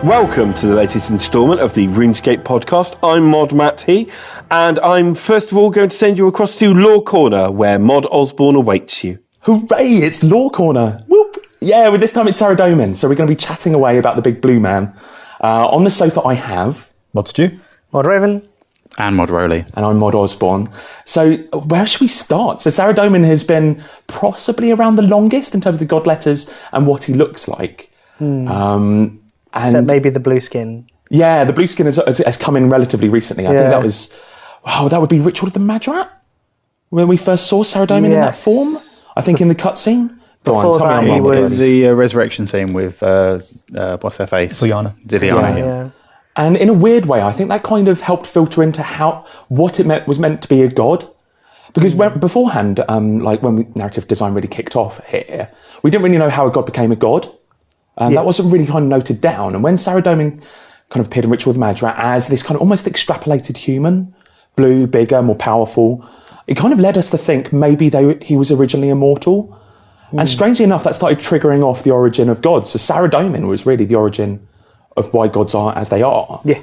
Welcome to the latest instalment of the RuneScape podcast. I'm Mod Matty, and I'm first of all going to send you across to Law Corner, where Mod Osborne awaits you. Hooray, it's Law Corner. Whoop. Yeah, well, this time it's Saradomin, so we're going to be chatting away about the big blue man. On the sofa I have... Mod Stu. Mod Raven. And Mod Rowley. And I'm Mod Osborne. So where should we start? So Saradomin has been possibly around the longest in terms of the god letters and what he looks like. So maybe the blue skin. Yeah, the blue skin has come in relatively recently. I think that was... Wow, that would be Ritual of the Madrat? When we first saw Saradomin in that form? I think in the cutscene. Go on, tell me I'm wrong. The resurrection scene with, what's her face? Liliana. Yeah. And in a weird way, I think that kind of helped filter into what it was meant to be a god. Because beforehand, when narrative design really kicked off here, we didn't really know how a god became a god. That wasn't really kind of noted down. And when Saradomin kind of appeared in Ritual of the Madrat as this kind of almost extrapolated human, blue, bigger, more powerful, it kind of led us to think maybe he was originally immortal. And strangely enough, that started triggering off the origin of gods. So Saradomin was really the origin of why gods are as they are. Yeah.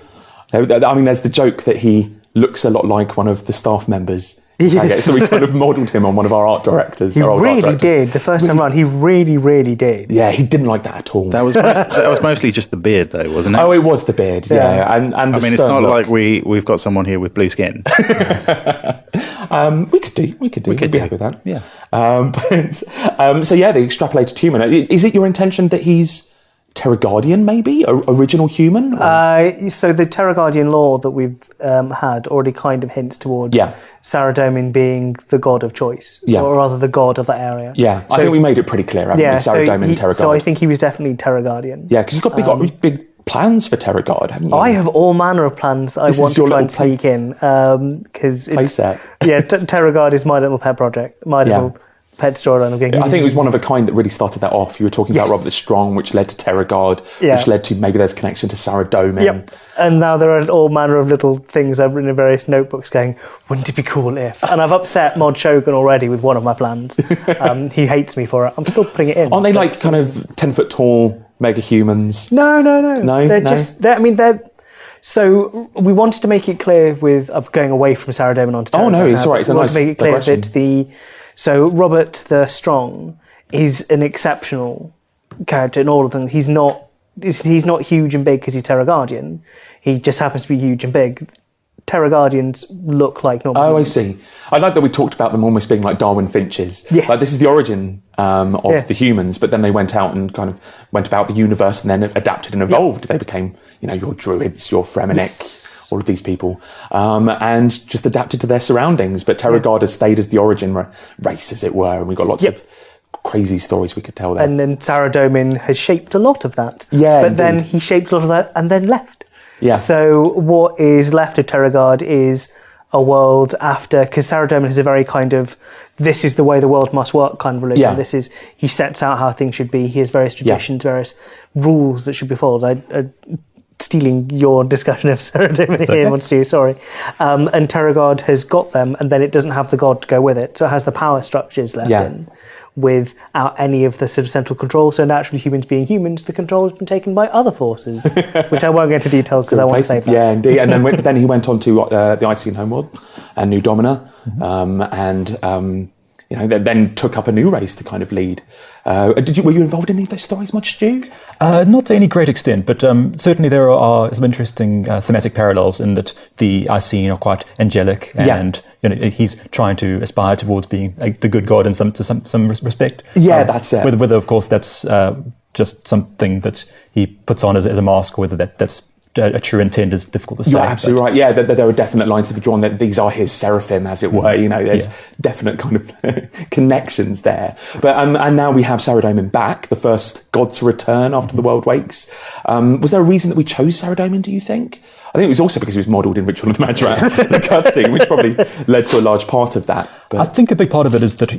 I mean, there's the joke that he looks a lot like one of the staff members. Yes. So we kind of modelled him on one of our art directors. He really did. The first time around, he really did. Yeah, he didn't like that at all. That was mostly just the beard, though, wasn't it? Oh, it was the beard, yeah. And I mean, it's not like we've got someone here with blue skin. We could do. We'd be happy with that. Yeah. So yeah, the extrapolated human. Is it your intention that he's Terra Guardian, maybe? Original human? So the Terra Guardian lore that we've had already kind of hints towards Saradomin being the god of choice, or rather the god of that area. Yeah, so, I think we made it pretty clear, haven't we? Saradomin, Terra Guard. So I think he was definitely Terra Guardian. Yeah, because you've got big plans for Terra Guard, haven't you? I have all manner of plans that I want to try and sneak in. Playset. Yeah, Terra Guard is my little pet project. My little... pet storyline of getting. I think it was one of a kind that really started that off. You were talking about Robert the Strong, which led to Terra Guard, which led to maybe there's a connection to Saradomin. Yep. And now there are all manner of little things I've written in various notebooks going, wouldn't it be cool if? And I've upset Mod Shogun already with one of my plans. He hates me for it. I'm still putting it in. Aren't they like kind of 10 foot tall mega humans? No. So we wanted to make it clear with going away from Saradomin onto Terra Guard. Oh no, it's all right. It's a nice to make it clear that So Robert the Strong is an exceptional character in all of them. He's not huge and big because he's Terra Guardian. He just happens to be huge and big. Terra Guardians look like normal humans. I see. I like that we talked about them almost being like Darwin finches. Yeah. Like this is the origin of the humans, but then they went out and kind of went about the universe and then adapted and evolved. They became, your druids, your Fremennik, all of these people, and just adapted to their surroundings. But Terra Guard has stayed as the origin race, as it were, and we've got lots of crazy stories we could tell there. And then Saradomin has shaped a lot of that. Yeah, but then he shaped a lot of that and then left. Yeah. So what is left of Terra Guard is a world after, because Saradomin has a very kind of, this is the way the world must work kind of religion. Yeah. He sets out how things should be. He has various traditions, various rules that should be followed. Stealing your discussion of Saradomin here, wants to, sorry. And Terra Guard has got them, and then it doesn't have the god to go with it. So it has the power structures left in without any of the sort of central control. So naturally, humans being humans, the control has been taken by other forces, which I won't go into details because I want to save that. Yeah, indeed. And then he went on to the Icene Homeworld and New Domina, then took up a new race to kind of lead. Were you involved in any of those stories much, Stu? Not to any great extent, but certainly there are some interesting thematic parallels in that the Icene are quite angelic, and he's trying to aspire towards being the good god in some respect. Yeah, that's it. Whether of course that's just something that he puts on as a mask, or whether that's a true intent is difficult to say. You're absolutely right. Yeah, there are definite lines to be drawn that these are his seraphim, as it were. There's definite kind of connections there. But and now we have Saradomin back, the first god to return after the world wakes. Was there a reason that we chose Saradomin, do you think? I think it was also because he was modelled in Ritual of the Madrat, the cutscene, which probably led to a large part of that. But I think a big part of it is that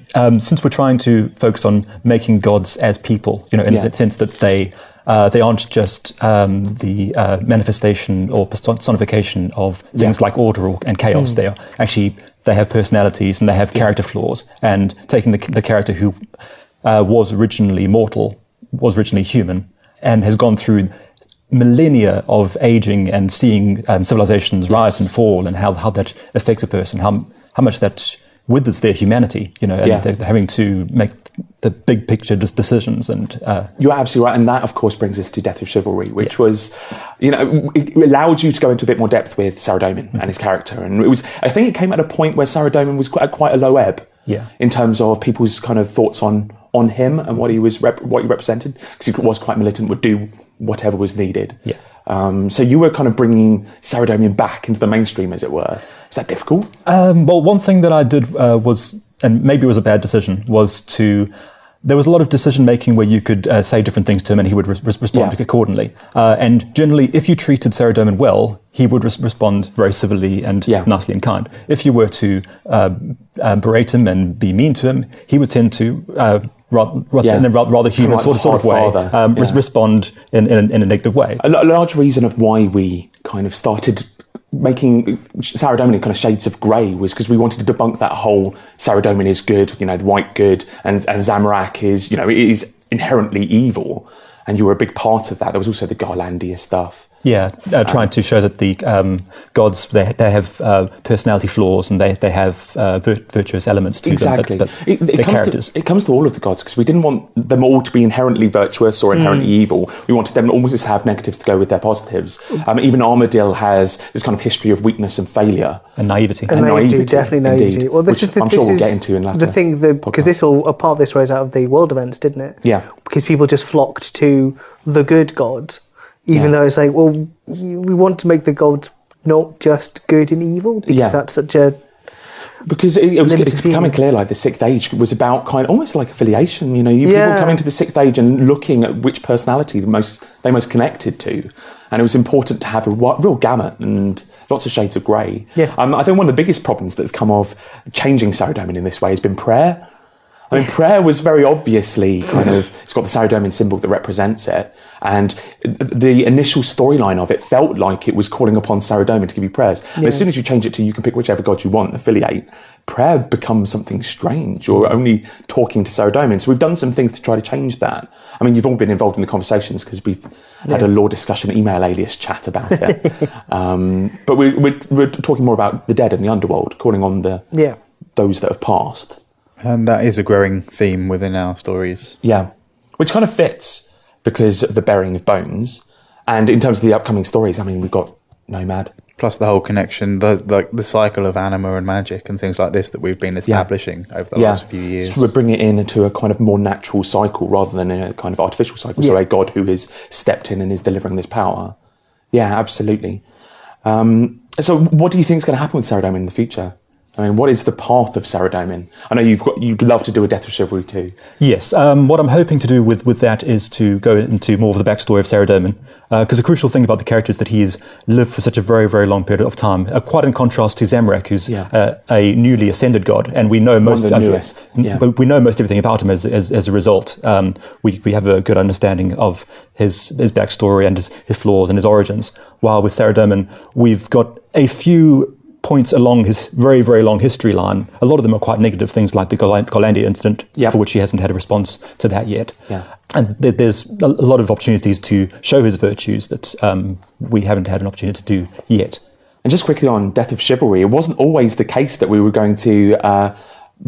since we're trying to focus on making gods as people, in the sense that they aren't just the manifestation or personification of things like order and chaos. They have personalities and they have character flaws. And taking the character who was originally mortal, was originally human, and has gone through millennia of aging and seeing civilizations rise and fall, and how that affects a person, how much that withers their humanity, and they're having to make the big picture decisions. And you're absolutely right, and that of course brings us to Death of Chivalry, which was, it allowed you to go into a bit more depth with Saradomin and his character, and I think it came at a point where Saradomin was at quite a low ebb, in terms of people's kind of thoughts on him and what he was what he represented, because he was quite militant, would do whatever was needed. So you were kind of bringing Saradomin back into the mainstream, as it were. Was that difficult? Well, one thing that I did was, and maybe it was a bad decision, was there was a lot of decision making where you could say different things to him and he would respond accordingly. And generally, if you treated Saradomin well, he would respond very civilly and nicely and kind. If you were to berate him and be mean to him, he would tend to in a rather human sort of way, respond in a negative way. A large reason of why we kind of started making Saradomin kind of shades of grey was because we wanted to debunk that whole Saradomin is good, the white good, and Zamorak is, it is inherently evil, and you were a big part of that. There was also the Garlandia stuff. Trying to show that the gods, they have personality flaws, and they have virtuous elements to them. But it comes to all of the gods, because we didn't want them all to be inherently virtuous or inherently evil. We wanted them almost to have negatives to go with their positives. Even Armadil has this kind of history of weakness and failure. And naivety. Definitely naivety. Indeed. Well, I'm sure we'll get into in later. The thing, because a part of this rose out of the world events, didn't it? Yeah. Because people just flocked to the good god. Even though it's like, well, we want to make the gods not just good and evil, because that's such a... Because it's becoming clear, like the Sixth Age was about kind of almost like affiliation. People come into the Sixth Age and looking at which personality they most connected to, and it was important to have a real gamut and lots of shades of grey. I think one of the biggest problems that's come of changing Saradomin in this way has been prayer. Prayer was very obviously it's got the Saradomin symbol that represents it, and the initial storyline of it felt like it was calling upon Saradomin to give you prayers. And as soon as you change it to you can pick whichever god you want and affiliate, prayer becomes something strange. You're only talking to Saradomin. So we've done some things to try to change that. You've all been involved in the conversations because we've had a lore discussion, email alias chat about it. But we're talking more about the dead and the underworld, calling on those that have passed. And that is a growing theme within our stories. Yeah, which kind of fits because of the burying of bones. And in terms of the upcoming stories, we've got Nomad. Plus the whole connection, the cycle of anima and magic and things like this that we've been establishing over the last few years. So we're bringing it into a kind of more natural cycle rather than a kind of artificial cycle. So a god who has stepped in and is delivering this power. Yeah, absolutely. So what do you think is going to happen with Saradomin in the future? What is the path of Saradomin? I know you'd love to do a Death of Chivalry too. Yes, what I'm hoping to do with that is to go into more of the backstory of Saradomin, because a crucial thing about the character is that he has lived for such a very, very long period of time, quite in contrast to Zamorak, who's a newly ascended god, and we know most we know most everything about him as a result. We have a good understanding of his backstory and his flaws and his origins, while with Saradomin, we've got a few points along his very, very long history line. A lot of them are quite negative, things like the Garlandia incident, for which he hasn't had a response to that yet. And there's a lot of opportunities to show his virtues that we haven't had an opportunity to do yet. And just quickly on Death of Chivalry, it wasn't always the case that we were going to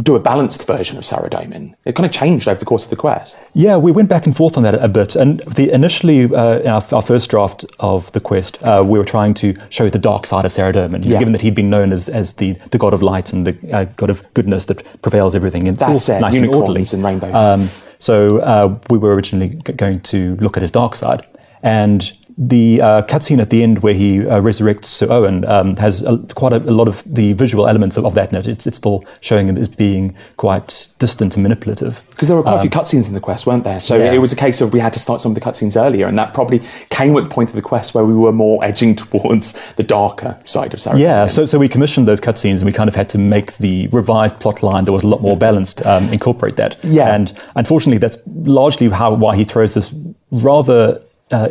do a balanced version of Saradomin. It kind of changed over the course of the quest. Yeah, we went back and forth on that a bit. And initially, in our first draft of the quest, we were trying to show the dark side of Saradomin, given that he'd been known as the god of light and the god of goodness that prevails everything. And that's it, nice unicorns and rainbows. So we were originally going to look at his dark side. And the cutscene at the end where he resurrects Sir Owen has quite a lot of the visual elements of that note. It's still showing him as being quite distant and manipulative. Because there were quite a few cutscenes in the quest, weren't there? So it was a case of we had to start some of the cutscenes earlier, and that probably came at the point of the quest where we were more edging towards the darker side of Saradomin. Yeah, so we commissioned those cutscenes, and we kind of had to make the revised plot line that was a lot more balanced incorporate that. Yeah. And unfortunately, that's largely why he throws this rather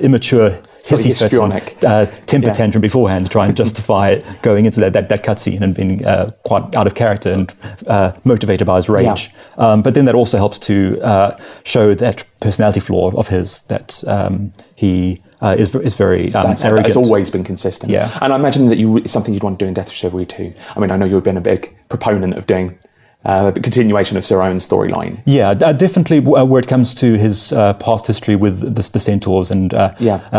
immature histrionic temper tantrum beforehand to try and justify going into that cutscene and being quite out of character and motivated by his rage. But then that also helps to show that personality flaw of his, that he is very arrogant. It's always been consistent. Yeah. And I imagine that it's something you'd want to do in Death of Chivalry too. I mean, I know you've been a big proponent of doing the continuation of Saradomin's storyline. Yeah, definitely. Where it comes to his past history with the Centaurs and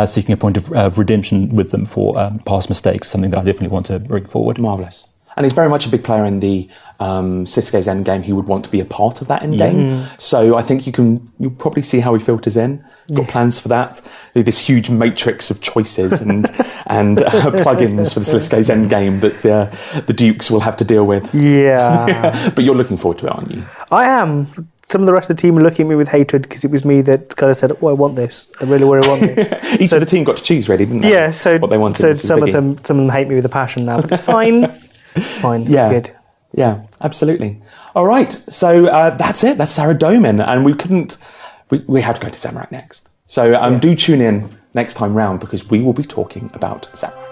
seeking a point of redemption with them for past mistakes, something that I definitely want to bring forward. Marvellous. And he's very much a big player in the Siska's endgame. He would want to be a part of that endgame. So I think you'll probably see how he filters in. Got plans for that. This huge matrix of choices and plugins for the Siska's endgame that the Dukes will have to deal with. Yeah. But you're looking forward to it, aren't you? I am. Some of the rest of the team are looking at me with hatred because it was me that kind of said, "Oh, I want this. I really want this." Each of the team got to choose, really, didn't they? Yeah. So what they wanted. So some of them hate me with a passion now, but it's fine. It's fine. Yeah. It's good. Yeah, absolutely. All right. So that's it. That's Saradomin. And we have to go to Zamorak next. So do tune in next time round because we will be talking about Zamorak.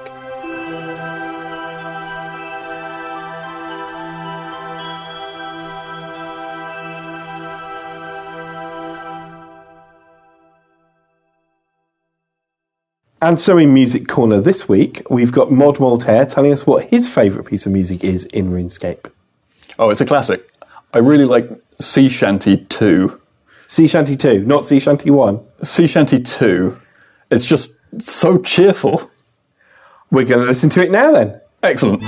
And so in Music Corner this week, we've got Mod Moltare telling us what his favourite piece of music is in RuneScape. Oh, it's a classic. I really like Sea Shanty 2. Sea Shanty 2, not Sea Shanty 1. Sea Shanty 2. It's just so cheerful. We're going to listen to it now then. Excellent.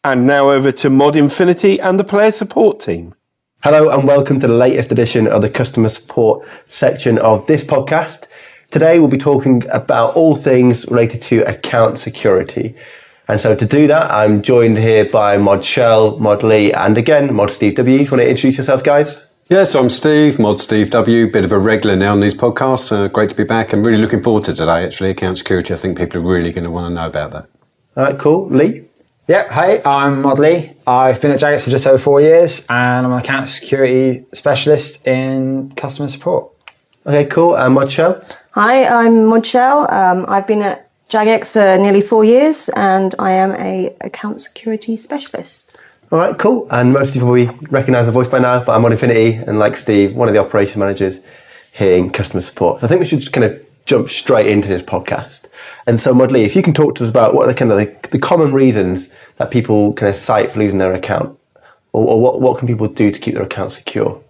And now over to Mod Infinity and the player support team. Hello and welcome to the latest edition of the customer support section of this podcast. Today we'll be talking about all things related to account security. And so to do that, I'm joined here by Mod Shell, Mod Lee, and again, Mod Steve W. You want to introduce yourself, guys? Yeah, so I'm Steve, Mod Steve W, bit of a regular now on these podcasts. Great to be back. I'm really looking forward to today, actually. Account security, I think people are really going to want to know about that. All right, cool. Lee? Yeah, hey, I'm Mod Lee. I've been at Jagex for just over 4 years and I'm an account security specialist in customer support. Okay, cool. And Mod Shell? Hi, I'm Mod Shell. I've been at Jagex for nearly 4 years and I am an account security specialist. All right, cool. And most of you probably recognise the voice by now, but I'm on Infinity, and like Steve, one of the operations managers here in customer support. So I think we should just kind of jump straight into this podcast. And so, Modley, if you can talk to us about what are the kind of the common reasons that people kind of cite for losing their account, or what can people do to keep their account secure?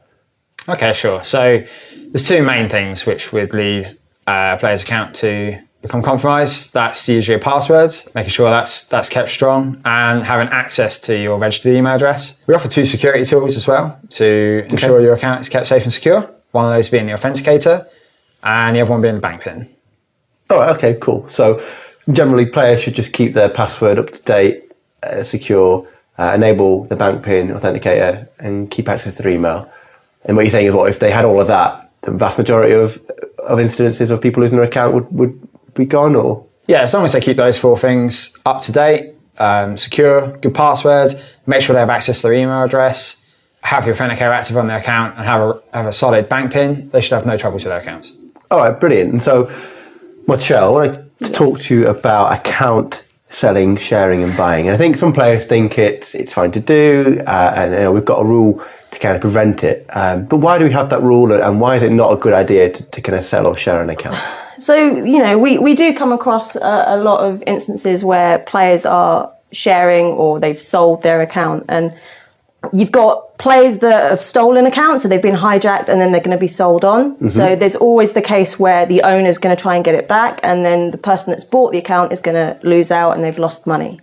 Okay, sure. So there's two main things which would lead a player's account to become compromised. That's usually a password, making sure that's kept strong, and having access to your registered email address. We offer 2 security tools as well to ensure your account is kept safe and secure. One of those being the Authenticator, and the other one being the bank PIN. Oh, okay, cool. So generally, players should just keep their password up to date, secure, enable the bank PIN Authenticator, and keep access to their email. And what you're saying is, if they had all of that, the vast majority of incidences of people losing their account would be gone, or? Yeah, as long as they keep those 4 things up to date, secure, good password, make sure they have access to their email address, have your Authenticator active on their account, and have a solid bank PIN, they should have no troubles with their accounts. All right, brilliant. And so, Michelle, I want to talk to you about account selling, sharing, and buying. And I think some players think it's fine to do, and we've got a rule to kind of prevent it. But why do we have that rule, and why is it not a good idea to kind of sell or share an account? So, we do come across a lot of instances where players are sharing or they've sold their account, and you've got players that have stolen accounts, so they've been hijacked and then they're going to be sold on. Mm-hmm. So there's always the case where the owner's going to try and get it back, and then the person that's bought the account is going to lose out and they've lost money.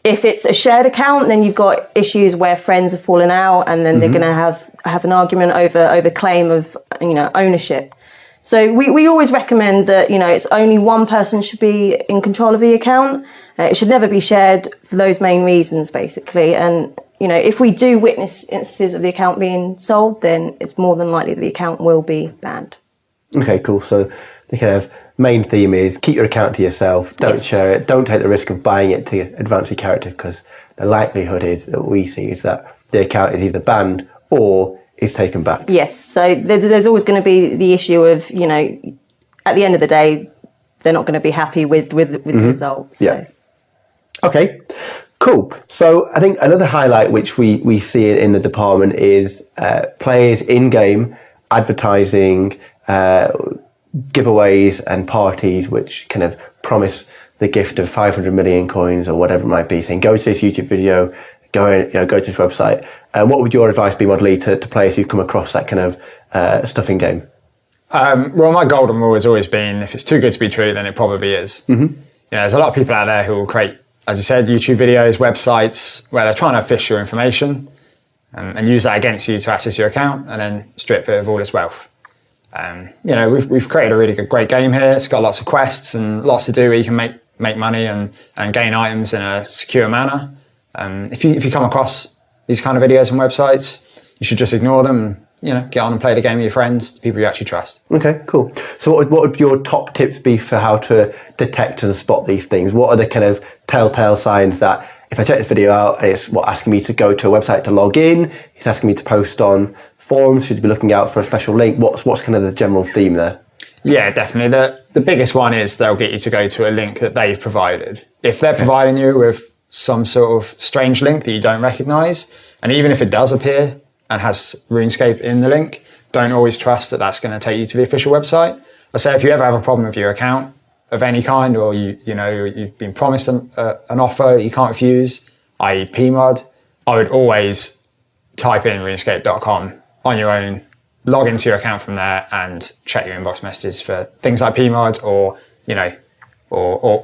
If it's a shared account, then you've got issues where friends have fallen out, and then they're going to have an argument over claim of ownership. So we always recommend that it's only one person should be in control of the account. It should never be shared for those main reasons, basically. And if we do witness instances of the account being sold, then it's more than likely that the account will be banned. Okay, cool. So the kind of main theme is keep your account to yourself, don't share it, don't take the risk of buying it to advance your character, because the likelihood is that we see is that the account is either banned or is taken back. Yes, so there's always going to be the issue of, at the end of the day, they're not going to be happy with the results. So. Yeah. Okay, cool. So I think another highlight which we see in the department is players in-game advertising, giveaways and parties which kind of promise the gift of 500 million coins or whatever it might be, saying go to this YouTube video, go to this website. What would your advice be, Modley, to players who come across that kind of stuff in game? Well, my golden rule has always been, if it's too good to be true, then it probably is. Mm-hmm. There's a lot of people out there who will create, as you said, YouTube videos, websites, where they're trying to fish your information and use that against you to access your account and then strip it of all its wealth. We've created a really great game here. It's got lots of quests and lots to do where you can make money and gain items in a secure manner. If you come across these kind of videos and websites, you should just ignore them and, get on and play the game with your friends, the people you actually trust. Okay, cool. So what would your top tips be for how to detect and spot these things? What are the kind of telltale signs that if I check this video out, it's asking me to go to a website to log in, it's asking me to post on forums, should you be looking out for a special link? What's kind of the general theme there? Yeah, definitely. The biggest one is they'll get you to go to a link that they've provided. If they're providing you with some sort of strange link that you don't recognise, and even if it does appear and has RuneScape in the link, don't always trust that that's going to take you to the official website. I say if you ever have a problem with your account of any kind, or you've been promised an offer that you can't refuse, i.e. PMod, I would always type in runescape.com on your own, log into your account from there and check your inbox messages for things like PMod or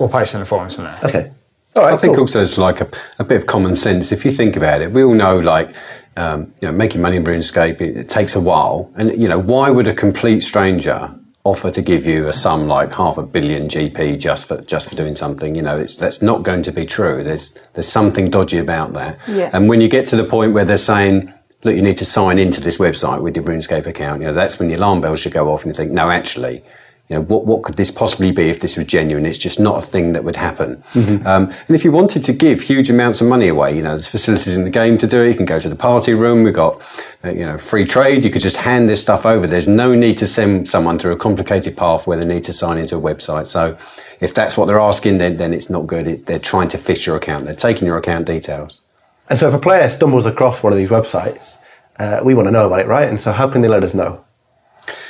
post in the forums from there. Okay. All right, I think also it's like a bit of common sense. If you think about it, we all know making money in RuneScape, it takes a while. And, why would a complete stranger offer to give you a sum like 500 million GP just for doing something? That's not going to be true. There's something dodgy about that. Yeah. And when you get to the point where they're saying, look, you need to sign into this website with your RuneScape account, that's when the alarm bells should go off and you think, no, actually, what could this possibly be if this was genuine? It's just not a thing that would happen. Mm-hmm. And if you wanted to give huge amounts of money away, there's facilities in the game to do it. You can go to the party room. We've got, free trade. You could just hand this stuff over. There's no need to send someone through a complicated path where they need to sign into a website. So if that's what they're asking, then it's not good. They're trying to fish your account. They're taking your account details. And so if a player stumbles across one of these websites, we want to know about it, right? And so how can they let us know?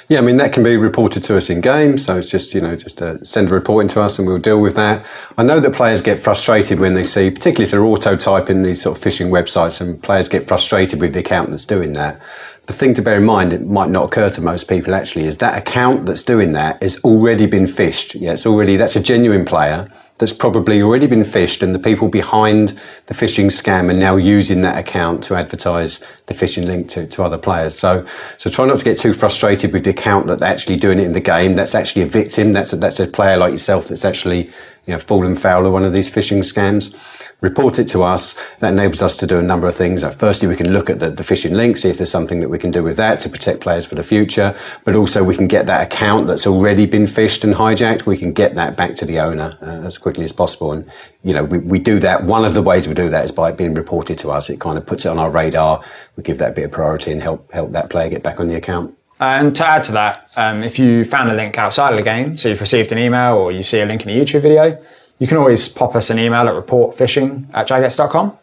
Yeah, I mean, that can be reported to us in game. So it's just, send a report into us and we'll deal with that. I know that players get frustrated when they see, particularly if they're auto-typing these sort of phishing websites, and players get frustrated with the account that's doing that. The thing to bear in mind, it might not occur to most people actually, is that account that's doing that has already been phished. Yeah, that's a genuine player that's probably already been phished, and the people behind the phishing scam are now using that account to advertise the phishing link to other players. So try not to get too frustrated with the account that's actually doing it in the game. That's actually a victim. That's a player like yourself that's actually fallen foul of one of these phishing scams. Report it to us. That enables us to do a number of things. Firstly, we can look at the phishing link, see if there's something that we can do with that to protect players for the future. But also we can get that account that's already been phished and hijacked, we can get that back to the owner as quickly as possible. And, we do that. One of the ways we do that is by it being reported to us. It kind of puts it on our radar. We give that a bit of priority and help that player get back on the account. And to add to that, if you found a link outside of the game, so you've received an email or you see a link in a YouTube video, you can always pop us an email at reportphishing@jagex.com.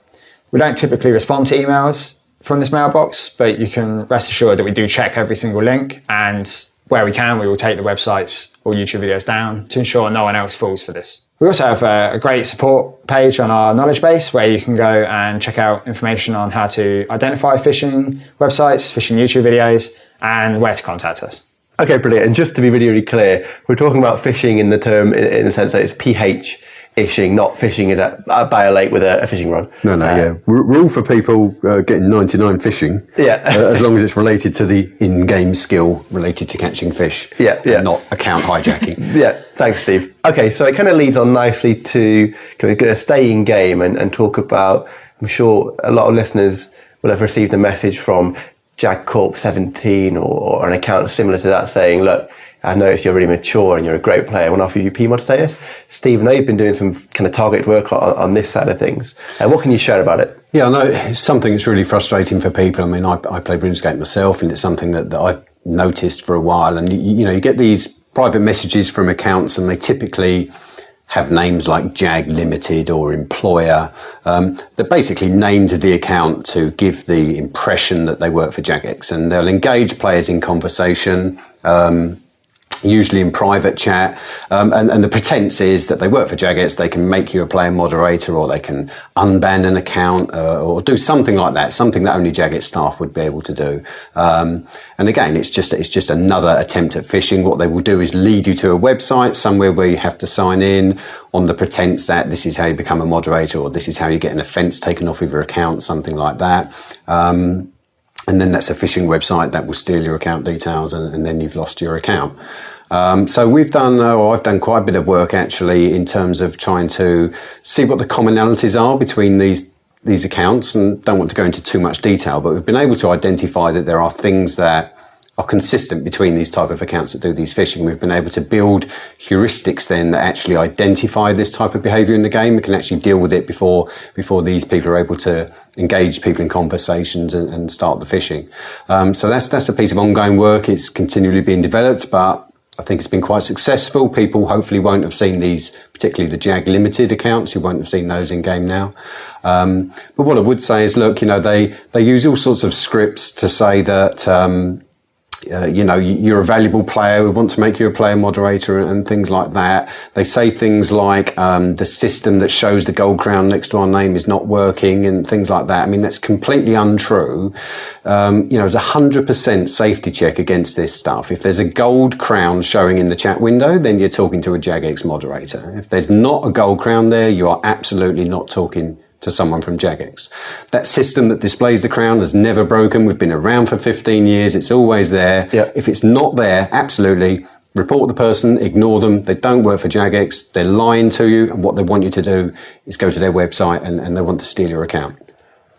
We don't typically respond to emails from this mailbox, but you can rest assured that we do check every single link, and where we can, we will take the websites or YouTube videos down to ensure no one else falls for this. We also have a great support page on our knowledge base where you can go and check out information on how to identify phishing websites, phishing YouTube videos, and where to contact us. Okay, brilliant. And just to be really, really clear, we're talking about phishing in the term, in the sense that it's PH-ishing, not phishing by a lake with a fishing rod. No, yeah. We're all for people getting 99 fishing. Yeah. As long as it's related to the in-game skill related to catching fish. Yeah. And not account hijacking. Yeah, thanks, Steve. Okay, so it kind of leads on nicely to stay in game and talk about, I'm sure a lot of listeners will have received a message from JagCorp17 or an account similar to that saying, look, I noticed you're really mature and you're a great player. I want to offer you PMod status. Steve, I know you've been doing some kind of targeted work on this side of things. What can you share about it? Yeah, I know it's something that's really frustrating for people. I mean, I play RuneScape myself, and it's something that I've noticed for a while. And, you get these private messages from accounts, and they typically have names like Jag Limited or Employer. They're basically named the account to give the impression that they work for Jagex, and they'll engage players in conversation, usually in private chat, and the pretense is that they work for Jagex. They can make you a player moderator, or they can unban an account, or do something like that, something that only Jagex staff would be able to do. And again, it's just another attempt at phishing. What they will do is lead you to a website somewhere where you have to sign in on the pretense that this is how you become a moderator, or this is how you get an offence taken off of your account, something like that. And then that's a phishing website that will steal your account details, and then you've lost your account. So I've done quite a bit of work actually in terms of trying to see what the commonalities are between these accounts, and don't want to go into too much detail, but we've been able to identify that there are things that are consistent between these type of accounts that do these phishing. We've been able to build heuristics then that actually identify this type of behaviour in the game. We can actually deal with it before these people are able to engage people in conversations and start the phishing. So that's a piece of ongoing work. It's continually being developed, but I think it's been quite successful. People hopefully won't have seen these, particularly the Jag Limited accounts. You won't have seen those in game now. But what I would say is, look, they use all sorts of scripts to say that, you're a valuable player. We want to make you a player moderator and things like that. They say things like the system that shows the gold crown next to our name is not working and things like that. I mean, that's completely untrue. There's 100% safety check against this stuff. If there's a gold crown showing in the chat window, then you're talking to a Jagex moderator. If there's not a gold crown there, you are absolutely not talking to someone from Jagex. That system that displays the crown has never broken. We've been around for 15 years. It's always there. Yep. If it's not there, absolutely report the person, ignore them. They don't work for Jagex. They're lying to you, and what they want you to do is go to their website and they want to steal your account.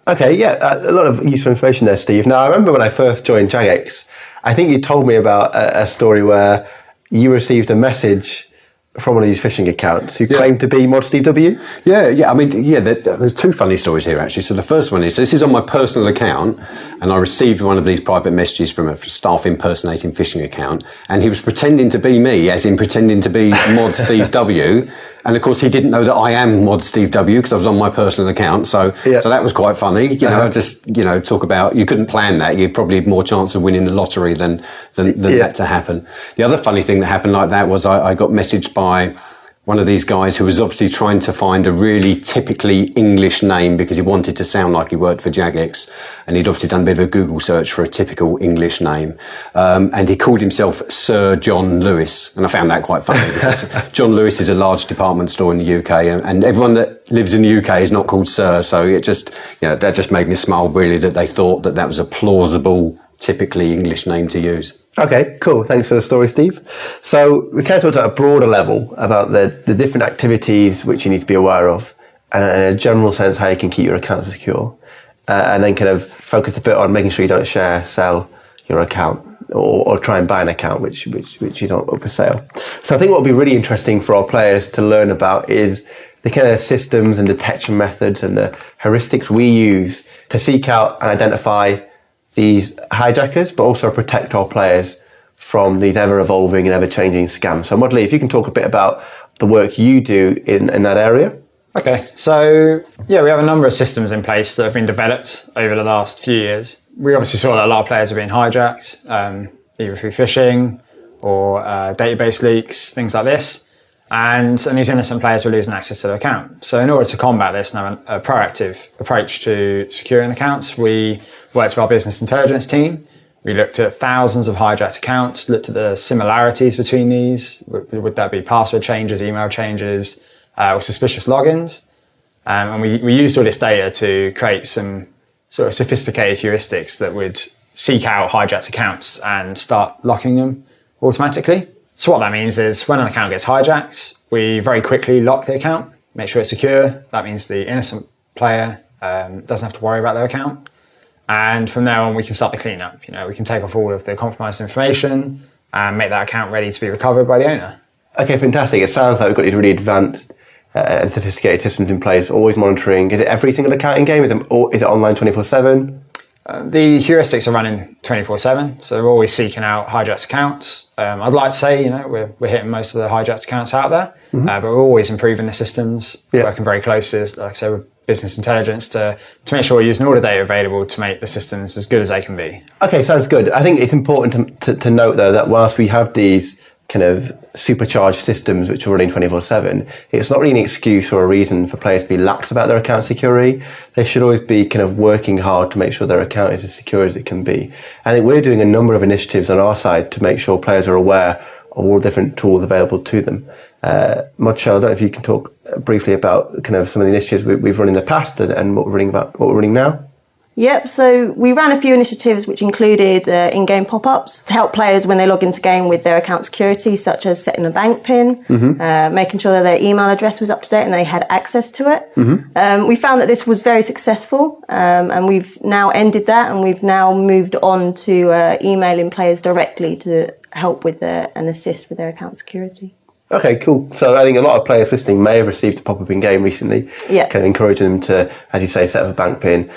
Okay, yeah, a lot of useful information there, Steve. Now, I remember when I first joined Jagex, I think you told me about a story where you received a message from one of these phishing accounts who claimed to be Mod Steve W? Yeah. I mean, there's two funny stories here, actually. So the first one is, this is on my personal account, and I received one of these private messages from a staff impersonating phishing account, and he was pretending to be me, as in pretending to be Mod Steve W, And of course, he didn't know that I am Mod Steve W because I was on my personal account. So that was quite funny. Talk about, you couldn't plan that. You probably had more chance of winning the lottery than that to happen. The other funny thing that happened like that was I got messaged by one of these guys who was obviously trying to find a really typically English name because he wanted to sound like he worked for Jagex, and he'd obviously done a bit of a Google search for a typical English name, and he called himself Sir John Lewis, and I found that quite funny because John Lewis is a large department store in the UK, and everyone that lives in the UK is not called Sir, so it just, that just made me smile really that they thought that was a plausible, typically English name to use. Okay, cool. Thanks for the story, Steve. So we kind of talked at a broader level about the different activities which you need to be aware of, and in a general sense how you can keep your account secure, and then kind of focus a bit on making sure you don't sell your account or try and buy an account which is not up for sale. So I think what would be really interesting for our players to learn about is the kind of systems and detection methods and the heuristics we use to seek out and identify these hijackers, but also protect our players from these ever-evolving and ever-changing scams. So, Modley, if you can talk a bit about the work you do in that area. Okay, so we have a number of systems in place that have been developed over the last few years. We obviously saw that a lot of players have been hijacked, either through phishing or database leaks, things like this. And these innocent players were losing access to their account. So in order to combat this and have a proactive approach to securing accounts, we worked with our business intelligence team. We looked at thousands of hijacked accounts, looked at the similarities between these. Would that be password changes, email changes, or suspicious logins? And we used all this data to create some sort of sophisticated heuristics that would seek out hijacked accounts and start locking them automatically. So what that means is when an account gets hijacked, we very quickly lock the account, make sure it's secure. That means the innocent player doesn't have to worry about their account. And from there on, we can start the cleanup. We can take off all of the compromised information and make that account ready to be recovered by the owner. Okay, fantastic. It sounds like we've got these really advanced and sophisticated systems in place, always monitoring. Is it every single account in game? Is it online 24/7? The heuristics are running 24/7, so they're always seeking out hijacked accounts. I'd like to say, we're hitting most of the hijacked accounts out there, but we're always improving the systems, working very closely, like I say, with business intelligence to make sure we're using all the data available to make the systems as good as they can be. Okay, sounds good. I think it's important to note, though, that whilst we have these kind of supercharged systems which are running 24/7, it's not really an excuse or a reason for players to be lax about their account security. They should always be kind of working hard to make sure their account is as secure as it can be. I think we're doing a number of initiatives on our side to make sure players are aware of all the different tools available to them. Modshell, I don't know if you can talk briefly about kind of some of the initiatives we've run in the past and what we're running now. Yep, so we ran a few initiatives which included in-game pop-ups to help players when they log into game with their account security, such as setting a bank PIN, making sure that their email address was up to date and they had access to it. We found that this was very successful, and we've now ended that, and we've now moved on to emailing players directly to help with and assist with their account security. Okay, cool. So I think a lot of players listening may have received a pop-up in game recently. Yeah. Kind of encouraging them to, as you say, set up a bank PIN,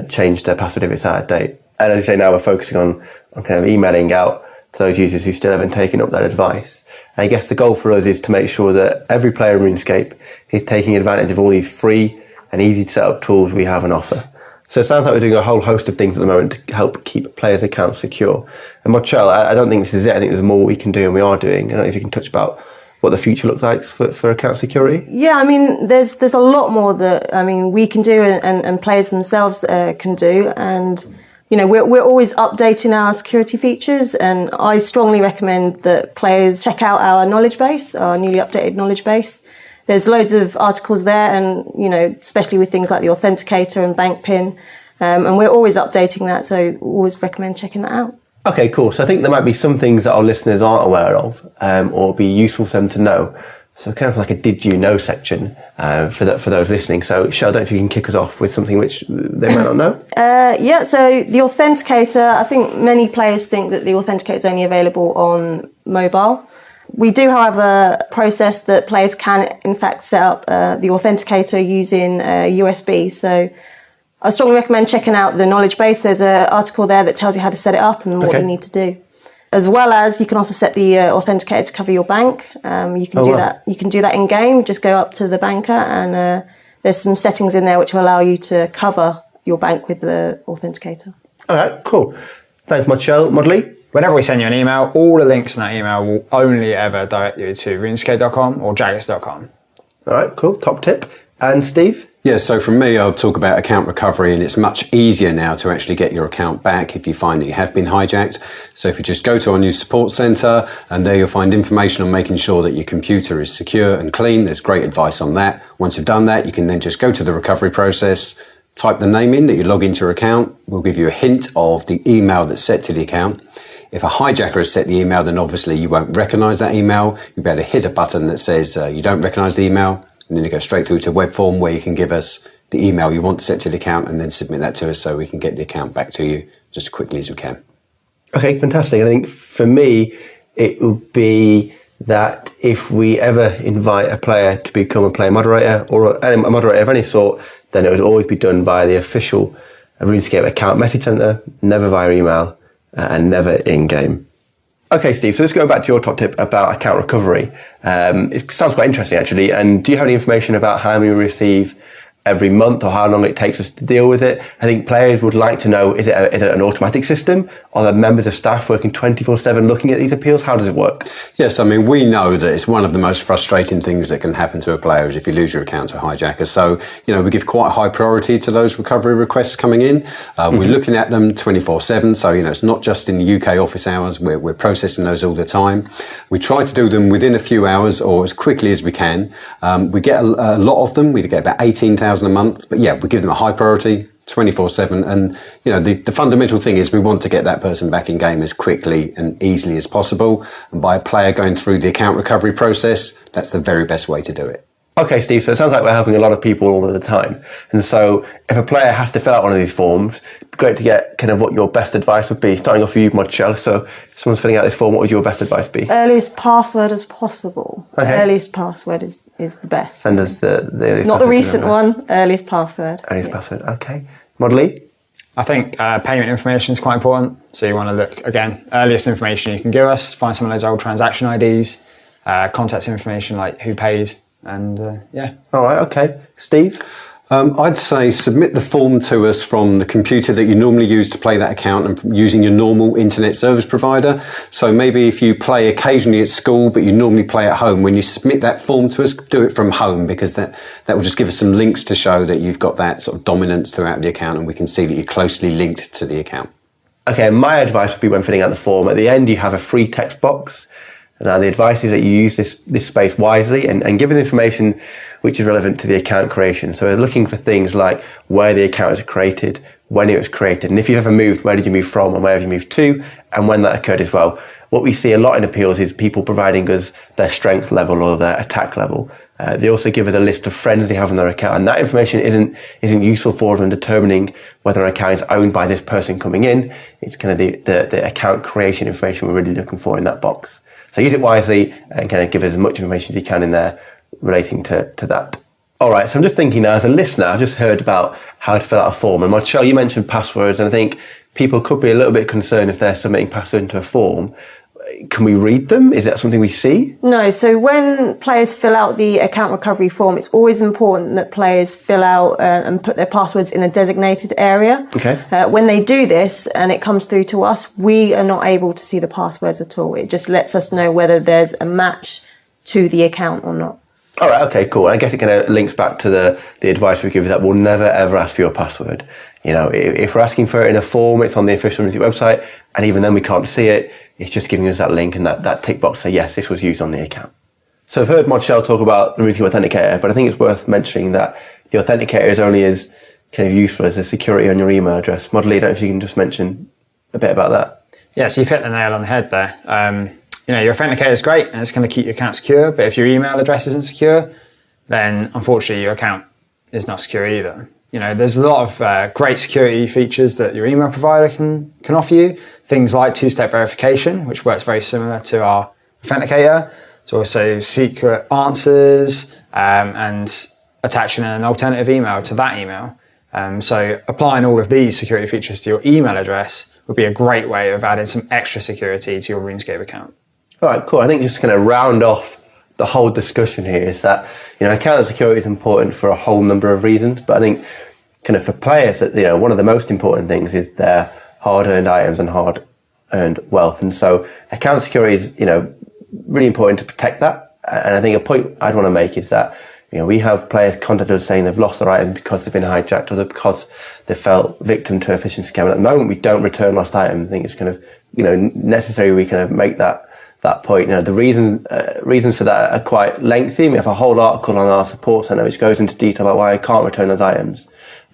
change their password if it's out of date. And as you say, now we're focusing on kind of emailing out to those users who still haven't taken up that advice. And I guess the goal for us is to make sure that every player in RuneScape is taking advantage of all these free and easy to set up tools we have on offer. So it sounds like we're doing a whole host of things at the moment to help keep players' accounts secure. And Modshell, I don't think this is it. I think there's more we can do and we are doing. I don't know if you can touch about what the future looks like for account security? Yeah, I mean, there's a lot more that, we can do and players themselves can do. And, we're always updating our security features. And I strongly recommend that players check out our knowledge base, our newly updated knowledge base. There's loads of articles there and, especially with things like the Authenticator and bank PIN. And we're always updating that. So always recommend checking that out. Okay, cool. So I think there might be some things that our listeners aren't aware of, or be useful for them to know. So kind of like a did you know section for those listening. So Shell, I don't know if you can kick us off with something which they might not know. So the Authenticator, I think many players think that the Authenticator is only available on mobile. We do, however, process that players can in fact set up the Authenticator using USB. So I strongly recommend checking out the knowledge base. There's an article there that tells you how to set it up and what you need to do. as well as you can also set the authenticator to cover your bank. You can do that. You can do that in game. Just go up to the banker, and there's some settings in there which will allow you to cover your bank with the authenticator. All right, cool. Thanks, Modley. Whenever we send you an email, all the links in that email will only ever direct you to runescape.com or jagex.com. All right, cool. Top tip. And Steve? Yeah, so from me, I'll talk about account recovery, and it's much easier now to actually get your account back if you find that you have been hijacked. So if you just go to our new support centre, and there you'll find information on making sure that your computer is secure and clean. There's great advice on that. Once you've done that, you can then just go to the recovery process, type the name in that you log into your account. We'll give you a hint of the email that's set to the account. If a hijacker has set the email, then obviously you won't recognise that email. You'll be able to hit a button that says you don't recognise the email, and then you go straight through to a web form where you can give us the email you want set to the account and then submit that to us so we can get the account back to you just as quickly as we can. Okay, fantastic. I think for me, it would be that if we ever invite a player to become a player moderator or a moderator of any sort, then it would always be done by the official RuneScape account message centre, never via email, and never in-game. Okay, Steve, so let's go back to your top tip about account recovery. It sounds quite interesting, actually. And do you have any information about how many we receive every month or how long it takes us to deal with it? I think players would like to know, is it an automatic system? Are there members of staff working 24/7 looking at these appeals? How does it work? Yes, I mean, we know that it's one of the most frustrating things that can happen to a player is if you lose your account to a hijacker. So, we give quite high priority to those recovery requests coming in. We're looking at them 24/7. So, it's not just in the UK office hours. We're processing those all the time. We try to do them within a few hours or as quickly as we can. We get a lot of them. We get about 18,000 a month, but we give them a high priority 24/7, and the fundamental thing is we want to get that person back in game as quickly and easily as possible, and by a player going through the account recovery process, that's the very best way to do it. Okay, Steve, so it sounds like we're helping a lot of people all of the time, and so if a player has to fill out one of these forms, it'd be great to get kind of what your best advice would be, starting off with you, Modshell. So if someone's filling out this form, what would your best advice be? Earliest password as possible. Okay. The earliest password is the best. Send us the earliest Not the password, recent one, earliest password. Earliest password, okay. Modley? I think payment information is quite important. So you want to look, again, earliest information you can give us, find some of those old transaction IDs, contact information like who paid, and All right, okay. Steve? I'd say submit the form to us from the computer that you normally use to play that account and from using your normal internet service provider. So maybe if you play occasionally at school but you normally play at home, when you submit that form to us, do it from home, because that will just give us some links to show that you've got that sort of dominance throughout the account and we can see that you're closely linked to the account. Okay, my advice would be when filling out the form, at the end you have a free text box. Now, the advice is that you use this space wisely and give us information which is relevant to the account creation. So we're looking for things like where the account was created, when it was created, and if you've ever moved, where did you move from and where have you moved to, and when that occurred as well. What we see a lot in appeals is people providing us their strength level or their attack level. They also give us a list of friends they have on their account, and that information isn't useful for them in determining whether an account is owned by this person coming in. It's kind of the account creation information we're really looking for in that box. So use it wisely and kind of give us as much information as you can in there relating to that. All right, so I'm just thinking now, as a listener, I've just heard about how to fill out a form. And Modshell, you mentioned passwords, and I think people could be a little bit concerned if they're submitting passwords into a form. Can we read them? Is that something we see? No, so when players fill out the account recovery form, it's always important that players fill out and put their passwords in a designated area. Okay. When they do this and it comes through to us, we are not able to see the passwords at all. It just lets us know whether there's a match to the account or not. All right, okay, cool. I guess it kind of links back to the advice we give, is that we'll never ever ask for your password. If we're asking for it in a form, it's on the official RuneScape website, and even then we can't see it. It's just giving us that link and that tick box to say, yes, this was used on the account. So I've heard Modshell talk about the RuneScape Authenticator, but I think it's worth mentioning that the Authenticator is only as kind of useful as a security on your email address. Modley, I don't know if you can just mention a bit about that. Yes, you've hit the nail on the head there. Your Authenticator is great and it's going to keep your account secure, but if your email address isn't secure, then unfortunately your account is not secure either. There's a lot of great security features that your email provider can offer you. Things like two-step verification, which works very similar to our Authenticator. It's also secret answers and attaching an alternative email to that email. So applying all of these security features to your email address would be a great way of adding some extra security to your RuneScape account. All right, cool. I think just kind of round off the whole discussion here is that, account security is important for a whole number of reasons, but I think kind of for players that, one of the most important things is their hard-earned items and hard-earned wealth. And so account security is, really important to protect that. And I think a point I'd want to make is that, we have players contacted us saying they've lost their items because they've been hijacked or because they fell victim to a phishing scam. And at the moment, we don't return lost items. I think it's kind of, necessary we kind of make that point. The reasons for that are quite lengthy. We have a whole article on our support center which goes into detail about why I can't return those items.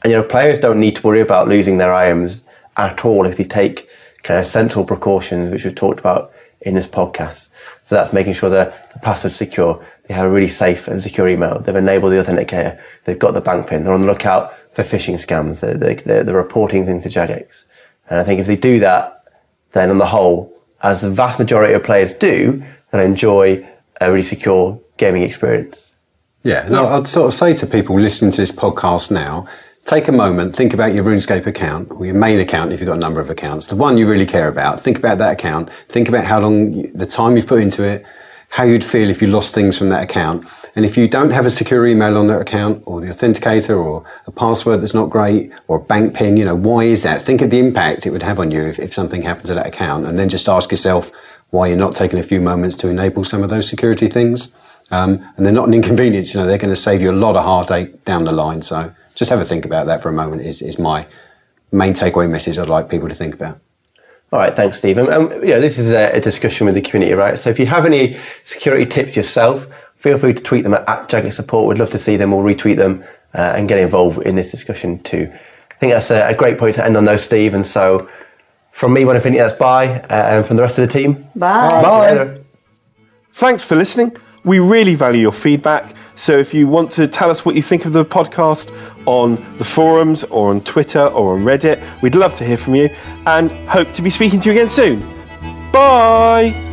And players don't need to worry about losing their items at all if they take kind of sensible precautions, which we've talked about in this podcast. So that's making sure that the password's secure. They have a really safe and secure email. They've enabled the Authenticator. They've got the bank pin. They're on the lookout for phishing scams. They're reporting things to Jagex. And I think if they do that, then on the whole, as the vast majority of players do, they'll enjoy a really secure gaming experience. Yeah, and I'd sort of say to people listening to this podcast now, take a moment, think about your RuneScape account, or your main account if you've got a number of accounts, the one you really care about. Think about that account. Think about how long, the time you've put into it, how you'd feel if you lost things from that account. And if you don't have a secure email on that account, or the Authenticator, or a password that's not great, or a bank pin, why is that? Think of the impact it would have on you if something happened to that account, and then just ask yourself why you're not taking a few moments to enable some of those security things. And they're not an inconvenience, they're going to save you a lot of heartache down the line. So just have a think about that for a moment is my main takeaway message I'd like people to think about. All right, thanks, Steve. This is a discussion with the community, right? So if you have any security tips yourself, feel free to tweet them at Jagex Support. We'd love to see them. We'll retweet them and get involved in this discussion too. I think that's a great point to end on those, Steve. And so from me, want to finish, that's bye. And from the rest of the team, Bye. Bye. Thanks for listening. We really value your feedback. So if you want to tell us what you think of the podcast on the forums or on Twitter or on Reddit, we'd love to hear from you and hope to be speaking to you again soon. Bye.